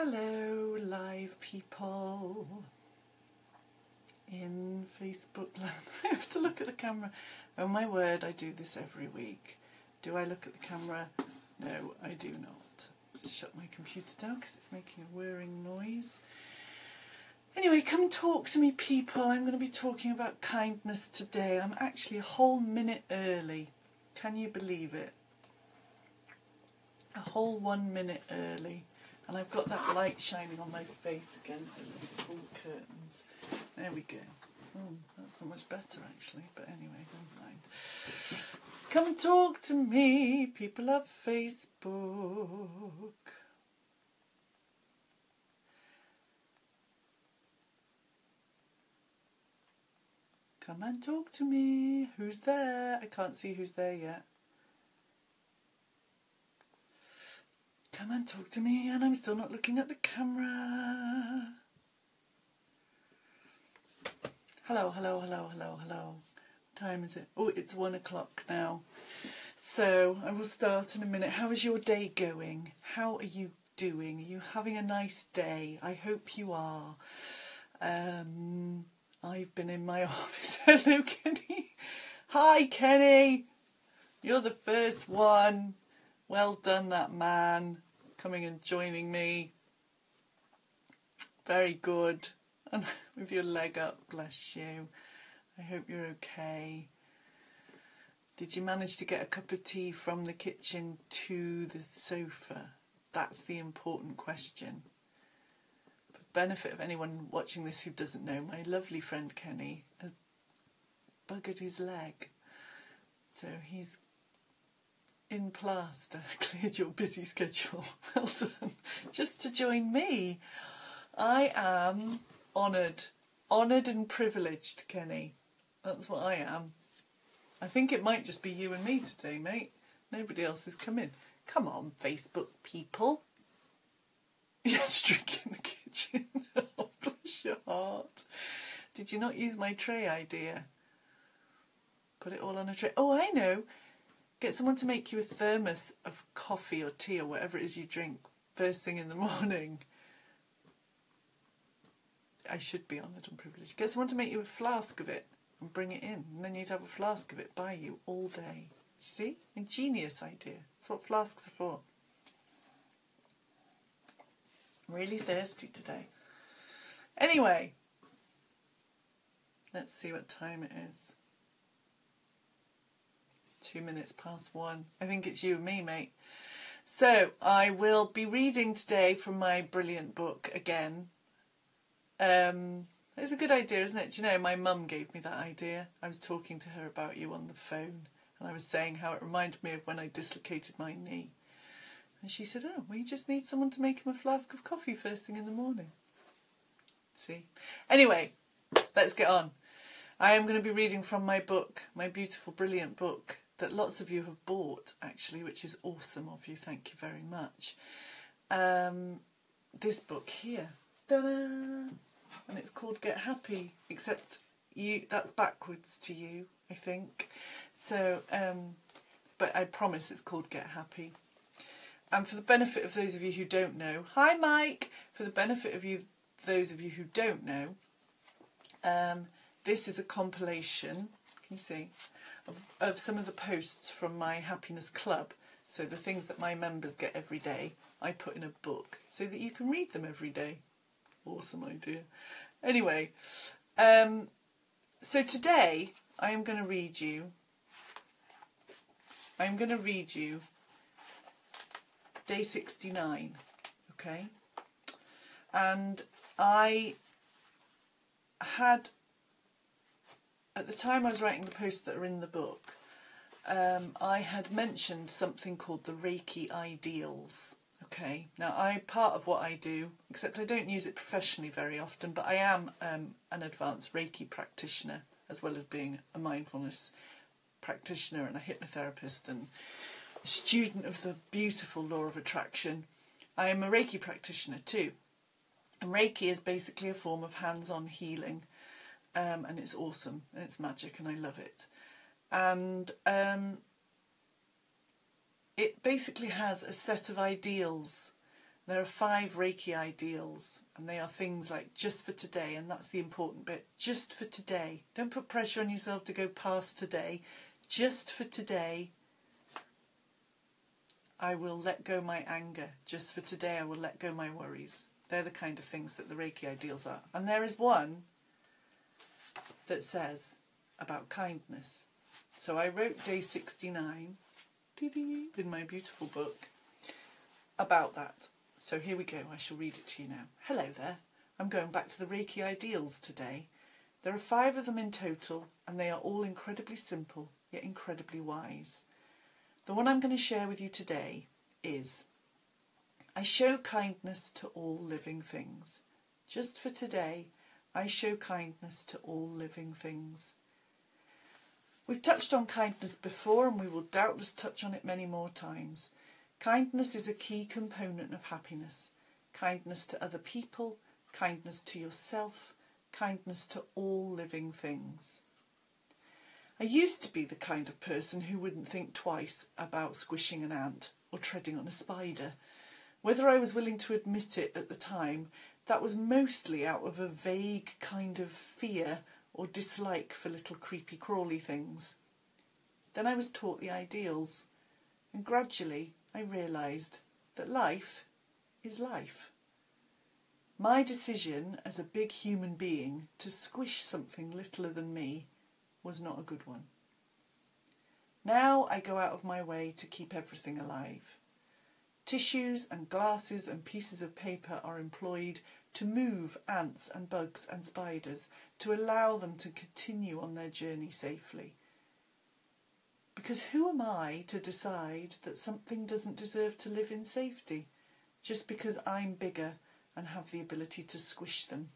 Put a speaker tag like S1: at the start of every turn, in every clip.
S1: Hello, live people in Facebook land. I have to look at the camera. Oh my word, I do this every week. Do I look at the camera? No, I do not. Just shut my computer down because it's making a whirring noise. Anyway, come talk to me, people. I'm going to be talking about kindness today. I'm actually a whole minute early. Can you believe it? A whole 1 minute early. And I've got that light shining on my face again, so let me pull the curtains. There we go. Oh, that's not much better actually, but anyway, never mind. Come talk to me, people of Facebook. Come and talk to me. Who's there? I can't see who's there yet. Come and talk to me, and I'm still not looking at the camera. Hello, hello, hello, hello, hello. What time is it? Oh, it's 1 o'clock now. So I will start in a minute. How is your day going? How are you doing? Are you having a nice day? I hope you are. I've been in my office. Hello, Kenny. Hi, Kenny. You're the first one. Well done, that man, coming and joining me. Very good. And with your leg up, bless you. I hope you're okay. Did you manage to get a cup of tea from the kitchen to the sofa? That's the important question. For the benefit of anyone watching this who doesn't know, my lovely friend Kenny has buggered his leg. So he's in plaster. Cleared your busy schedule. Well done. Just to join me. I am honoured. Honoured and privileged, Kenny. That's what I am. I think it might just be you and me today, mate. Nobody else is coming. Come on, Facebook people. You had to drink in the kitchen. Oh, bless your heart. Did you not use my tray idea? Put it all on a tray. Oh, I know. Get someone to make you a thermos of coffee or tea or whatever it is you drink first thing in the morning. I should be honoured and privileged. Get someone to make you a flask of it and bring it in. And then you'd have a flask of it by you all day. See? Ingenious idea. That's what flasks are for. I'm really thirsty today. Anyway, let's see what time it is. 2 minutes past 1. I think it's you and me, mate. So I will be reading today from my brilliant book again. It's a good idea, isn't it? Do you know, my mum gave me that idea. I was talking to her about you on the phone, and I was saying how it reminded me of when I dislocated my knee. And she said, oh, well, you just need someone to make him a flask of coffee first thing in the morning. See? Anyway, let's get on. I am going to be reading from my book, my beautiful, brilliant book, that lots of you have bought, actually, which is awesome of you. Thank you very much. This book here. Ta-da! And it's called Get Happy, except that's backwards to you, I think. So, but I promise it's called Get Happy. And for the benefit of those of you who don't know, hi Mike! For the benefit of those of you who don't know, this is a compilation, can you see, of some of the posts from my Happiness Club. So the things that my members get every day, I put in a book so that you can read them every day. Awesome idea. Anyway, so today I am going to read you day 69, okay? And I had, at the time I was writing the posts that are in the book, I had mentioned something called the Reiki Ideals. Okay, now part of what I do, except I don't use it professionally very often, but I am an advanced Reiki practitioner, as well as being a mindfulness practitioner and a hypnotherapist and a student of the beautiful law of attraction. I am a Reiki practitioner too. And Reiki is basically a form of hands-on healing, and it's awesome, and it's magic, and I love it. And it basically has a set of ideals There are 5 Reiki ideals, and they are things like just for today, and that's the important bit, just for today. Don't put pressure on yourself to go past today. Just for today, I will let go my anger. Just for today, I will let go my worries. They're the kind of things that the Reiki ideals are. And there is one that says about kindness. So I wrote day 69 in my beautiful book about that. So here we go, I shall read it to you now. Hello there, I'm going back to the Reiki ideals today. There are 5 of them in total, and they are all incredibly simple, yet incredibly wise. The one I'm going to share with you today is, I show kindness to all living things. Just for today, I show kindness to all living things. We've touched on kindness before, and we will doubtless touch on it many more times. Kindness is a key component of happiness. Kindness to other people, kindness to yourself, kindness to all living things. I used to be the kind of person who wouldn't think twice about squishing an ant or treading on a spider. Whether I was willing to admit it at the time, that was mostly out of a vague kind of fear or dislike for little creepy crawly things. Then I was taught the ideals, and gradually I realised that life is life. My decision as a big human being to squish something littler than me was not a good one. Now I go out of my way to keep everything alive. Tissues and glasses and pieces of paper are employed to move ants and bugs and spiders, to allow them to continue on their journey safely. Because who am I to decide that something doesn't deserve to live in safety, just because I'm bigger and have the ability to squish them?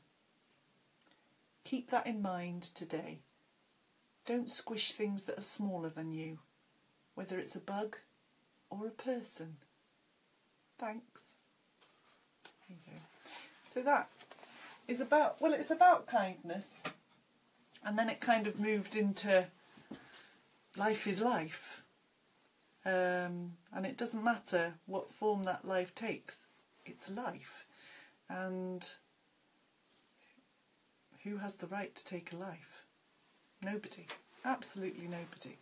S1: Keep that in mind today. Don't squish things that are smaller than you, whether it's a bug or a person. Thanks. There you go. So that is about, well, it's about kindness, and then it kind of moved into life is life, and it doesn't matter what form that life takes, it's life. And who has the right to take a life? Nobody, absolutely nobody.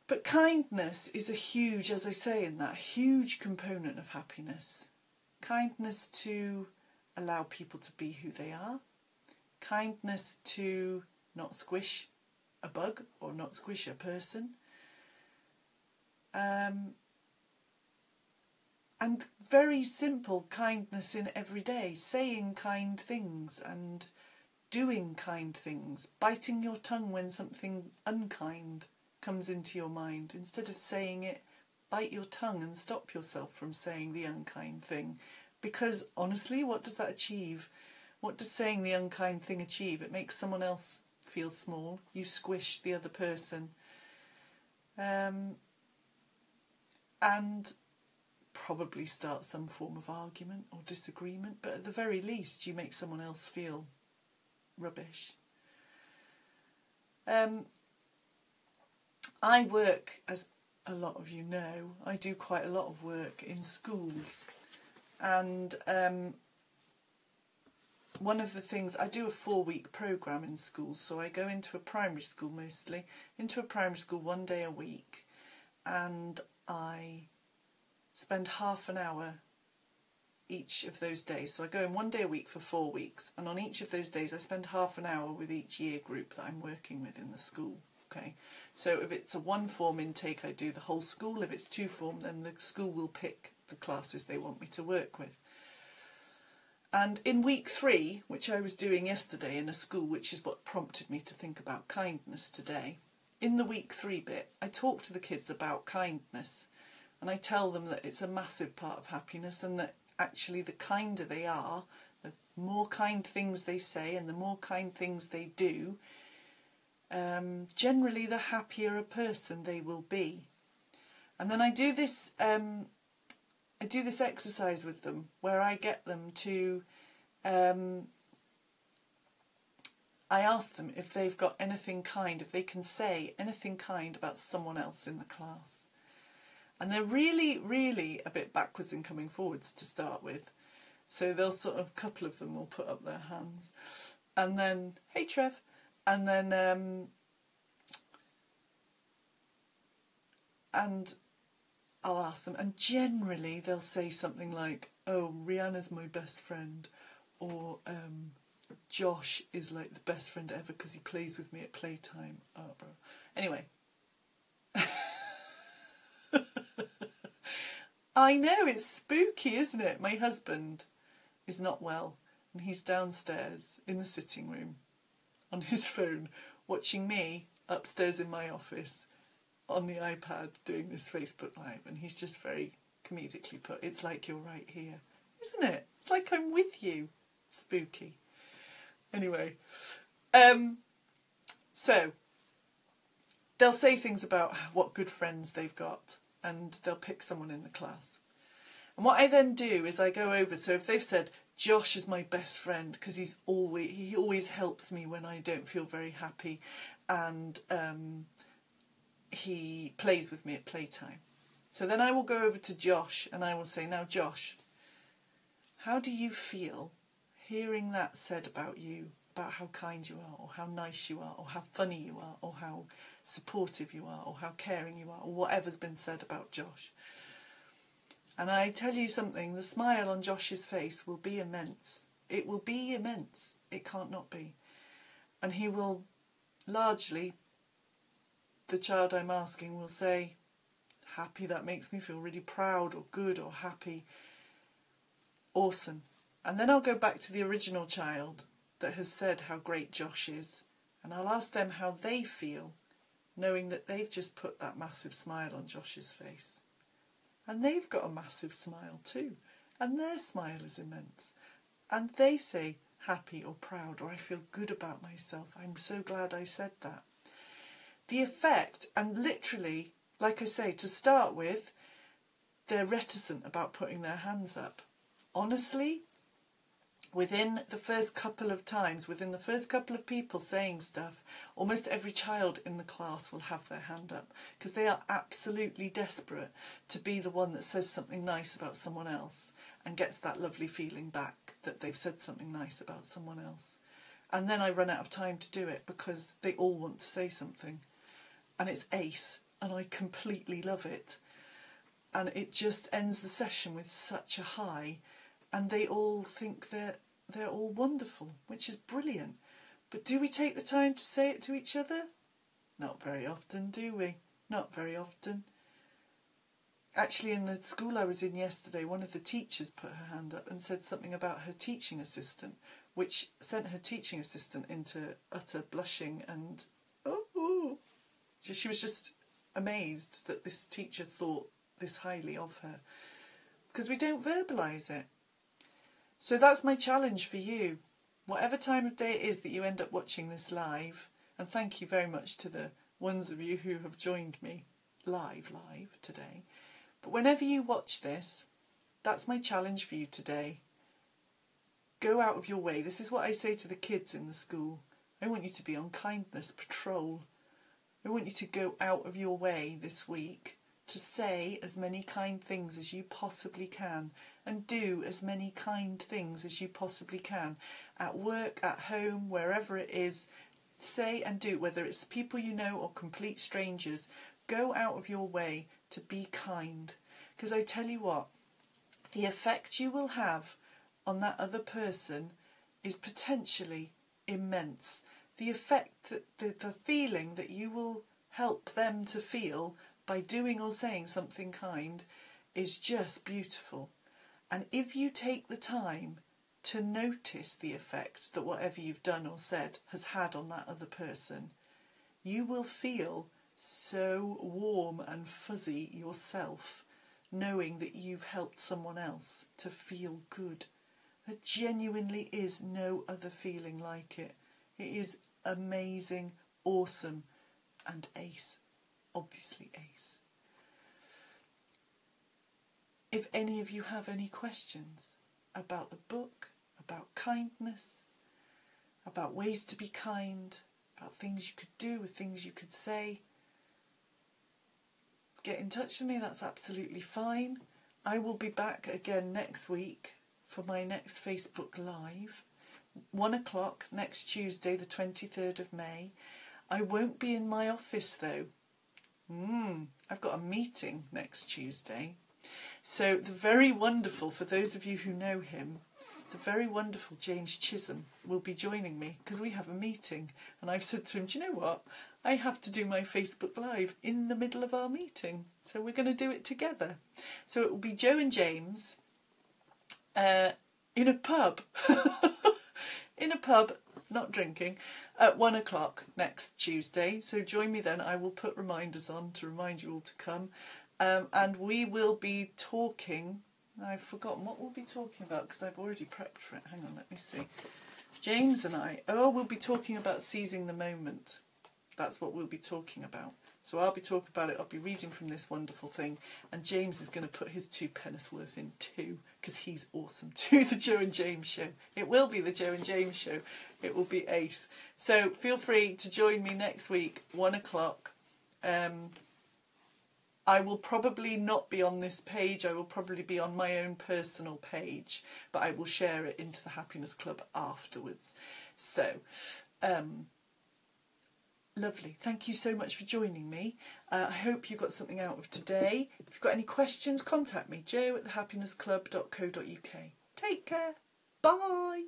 S1: But kindness is a huge, as I say in that, huge component of happiness. Kindness to allow people to be who they are. Kindness to not squish a bug or not squish a person. And very simple kindness in every day. Saying kind things and doing kind things. Biting your tongue when something unkind comes into your mind. Instead of saying it, bite your tongue and stop yourself from saying the unkind thing. Because honestly, what does that achieve? What does saying the unkind thing achieve? It makes someone else feel small. You squish the other person. And probably start some form of argument or disagreement. But at the very least, you make someone else feel rubbish. I work, as a lot of you know, I do quite a lot of work in schools, and one of the things, I do a 4-week programme in schools, so I go into a primary school mostly, into a primary school 1 day a week, and I spend half an hour each of those days. So I go in 1 day a week for 4 weeks, and on each of those days I spend half an hour with each year group that I'm working with in the school. Okay, so if it's a 1-form intake, I do the whole school. If it's 2-form, then the school will pick the classes they want me to work with. And in week 3, which I was doing yesterday in a school, which is what prompted me to think about kindness today, in the week 3 bit, I talk to the kids about kindness, and I tell them that it's a massive part of happiness, and that actually the kinder they are, the more kind things they say and the more kind things they do, generally the happier a person they will be. And then I do this exercise with them where I get them to, I ask them if they've got anything kind, if they can say anything kind about someone else in the class. And they're really, really a bit backwards in coming forwards to start with. So they'll sort of, a couple of them will put up their hands. And then, hey Trev. And then, and I'll ask them. And generally they'll say something like, oh, Rihanna's my best friend. Or Josh is like the best friend ever because he plays with me at playtime. Oh, bro. Anyway. I know, it's spooky, isn't it? My husband is not well and he's downstairs in the sitting room on his phone watching me upstairs in my office on the iPad doing this Facebook Live, and he's just very comedically put, it's like you're right here, isn't it? It's like I'm with you. Spooky. Anyway, so they'll say things about what good friends they've got, and they'll pick someone in the class. And what I then do is I go over, so if they've said, Josh is my best friend because he always helps me when I don't feel very happy, and he plays with me at playtime. So then I will go over to Josh and I will say, now Josh, how do you feel hearing that said about you, about how kind you are, or how nice you are, or how funny you are, or how supportive you are, or how caring you are, or whatever's been said about Josh? And I tell you something, the smile on Josh's face will be immense. It will be immense. It can't not be. And he will largely, the child I'm asking will say, happy, that makes me feel really proud or good or happy. Awesome. And then I'll go back to the original child that has said how great Josh is, and I'll ask them how they feel, knowing that they've just put that massive smile on Josh's face. And they've got a massive smile too, and their smile is immense. And they say happy or proud, or I feel good about myself, I'm so glad I said that. The effect, and literally, like I say, to start with, they're reticent about putting their hands up. Honestly, within the first couple of times, within the first couple of people saying stuff, almost every child in the class will have their hand up because they are absolutely desperate to be the one that says something nice about someone else and gets that lovely feeling back that they've said something nice about someone else. And then I run out of time to do it because they all want to say something. And it's ace, and I completely love it. And it just ends the session with such a high, and they all think they're all wonderful, which is brilliant. But do we take the time to say it to each other? Not very often, do we? Not very often. Actually, in the school I was in yesterday, one of the teachers put her hand up and said something about her teaching assistant, which sent her teaching assistant into utter blushing and, oh. She was just amazed that this teacher thought this highly of her, because we don't verbalise it. So that's my challenge for you. Whatever time of day it is that you end up watching this live, and thank you very much to the ones of you who have joined me live today. But whenever you watch this, that's my challenge for you today. Go out of your way. This is what I say to the kids in the school. I want you to be on kindness patrol. I want you to go out of your way this week to say as many kind things as you possibly can and do as many kind things as you possibly can. At work, at home, wherever it is, say and do, whether it's people you know or complete strangers. Go out of your way to be kind. Because I tell you what, the effect you will have on that other person is potentially immense. The effect, that the feeling that you will help them to feel by doing or saying something kind is just beautiful. And if you take the time to notice the effect that whatever you've done or said has had on that other person, you will feel so warm and fuzzy yourself, knowing that you've helped someone else to feel good. There genuinely is no other feeling like it. It is amazing, awesome, and ace. Obviously ace. If any of you have any questions about the book, about kindness, about ways to be kind, about things you could do, or things you could say, get in touch with me, that's absolutely fine. I will be back again next week for my next Facebook Live, 1 o'clock next Tuesday, the 23rd of May. I won't be in my office though. I've got a meeting next Tuesday. So the very wonderful, for those of you who know him, the very wonderful James Chisholm will be joining me because we have a meeting. And I've said to him, do you know what? I have to do my Facebook Live in the middle of our meeting. So we're going to do it together. So it will be Joe and James in a pub. In a pub, not drinking, at 1 o'clock next Tuesday. So join me then. I will put reminders on to remind you all to come. And we will be talking... I've forgotten what we'll be talking about because I've already prepped for it. Hang on, let me see. James and I, we'll be talking about seizing the moment. That's what we'll be talking about. So I'll be talking about it, I'll be reading from this wonderful thing, and James is going to put his 2 penneth worth in too, because he's awesome too, the Joe and James show. It will be the Joe and James show. It will be ace. So feel free to join me next week, 1 o'clock. I will probably not be on this page, I will probably be on my own personal page, but I will share it into the Happiness Club afterwards. So, lovely. Thank you so much for joining me. I hope you got something out of today. If you've got any questions, contact me, jo@thehappinessclub.co.uk. Take care. Bye.